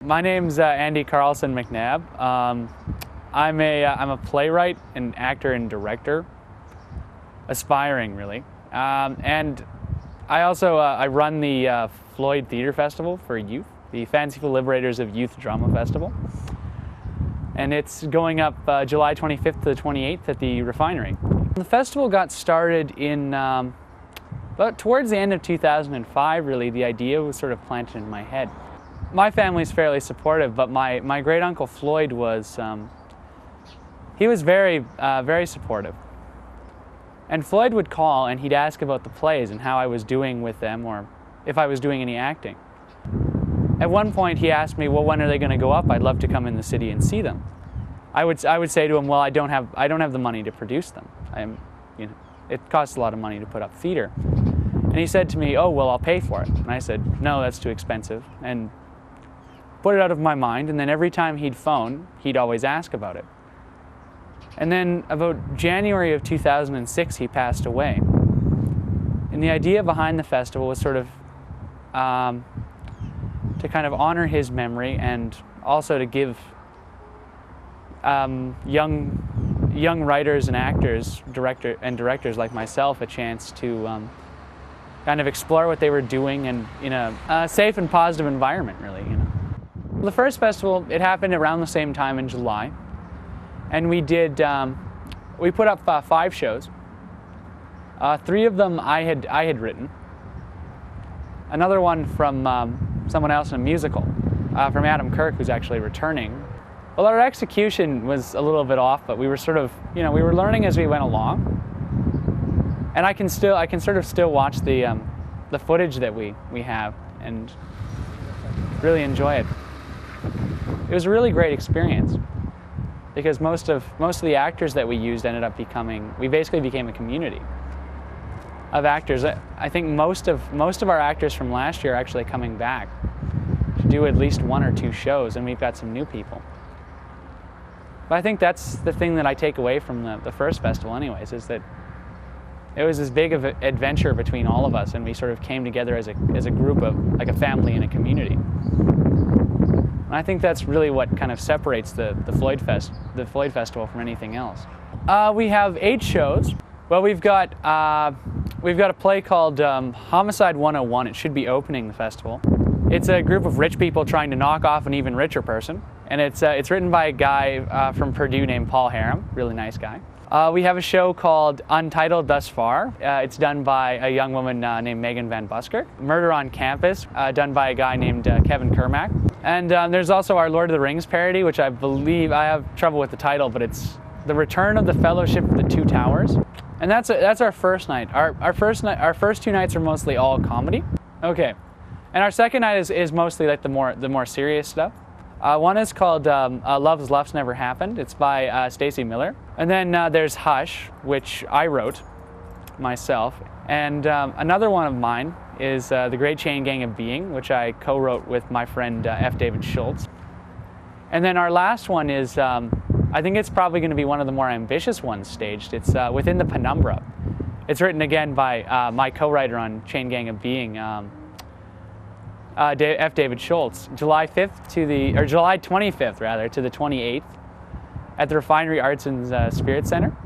My name's Andy Carlson McNab. I'm a playwright and actor and director, aspiring really, and I also I run the FLOYD Festival for youth, the Fanciful Liberators of Youth Drama Festival, and it's going up July 25th to the 28th at the Refinery. The festival got started in about towards the end of 2005. Really, the idea was sort of planted in my head. My family's fairly supportive, but my great uncle Floyd was he was very supportive. And Floyd would call and he'd ask about the plays and how I was doing with them, or if I was doing any acting. At one point he asked me, "Well, when are they going to go up? I'd love to come in the city and see them." I would say to him, "Well, I don't have the money to produce them. It costs a lot of money to put up theater." And he said to me, "Oh, well, I'll pay for it." And I said, "No, that's too expensive," and put it out of my mind. And then every time he'd phone, he'd always ask about it. And then about January of 2006, he passed away. And the idea behind the festival was sort of to kind of honor his memory, and also to give young writers and actors, directors like myself, a chance to kind of explore what they were doing, and in a safe and positive environment, really. The first festival, it happened around the same time in July, and we put up 5 shows. 3 of them I had written. Another one from someone else in a musical, from Adam Kirk, who's actually returning. Well, our execution was a little bit off, but we were sort of, we were learning as we went along. And I can sort of still watch the footage that we have and really enjoy it. It was a really great experience, because most of the actors that we used ended up we basically became a community of actors. I think most of our actors from last year are actually coming back to do at least 1 or 2 shows, and we've got some new people. But I think that's the thing that I take away from the first festival anyways, is that it was this big of an adventure between all of us, and we sort of came together as a group of, like a family and a community. And I think that's really what kind of separates the FLOYD Festival from anything else. We have 8 shows. Well, we've got a play called Homicide 101. It should be opening the festival. It's a group of rich people trying to knock off an even richer person, and it's written by a guy from Purdue named Paul Harum, really nice guy. We have a show called Untitled Thus Far. It's done by a young woman named Megan Van Busker. Murder on Campus, done by a guy named Kevin Kermack. And there's also our Lord of the Rings parody, which I believe, I have trouble with the title, but it's The Return of the Fellowship of the Two Towers. And that's our first night. Our first 2 nights are mostly all comedy. Okay, and our second night is mostly like the more serious stuff. One is called Love's Luff's Never Happened. It's by Stacy Miller. And then there's Hush, which I wrote myself. And another one of mine is The Great Chain Gang of Being, which I co-wrote with my friend F. David Schultz. And then our last one is, I think it's probably going to be one of the more ambitious ones staged. It's Within the Penumbra. It's written again by my co-writer on Chain Gang of Being, F. David Schultz. July 25th rather to the 28th at the Refinery Arts and Spirit Center.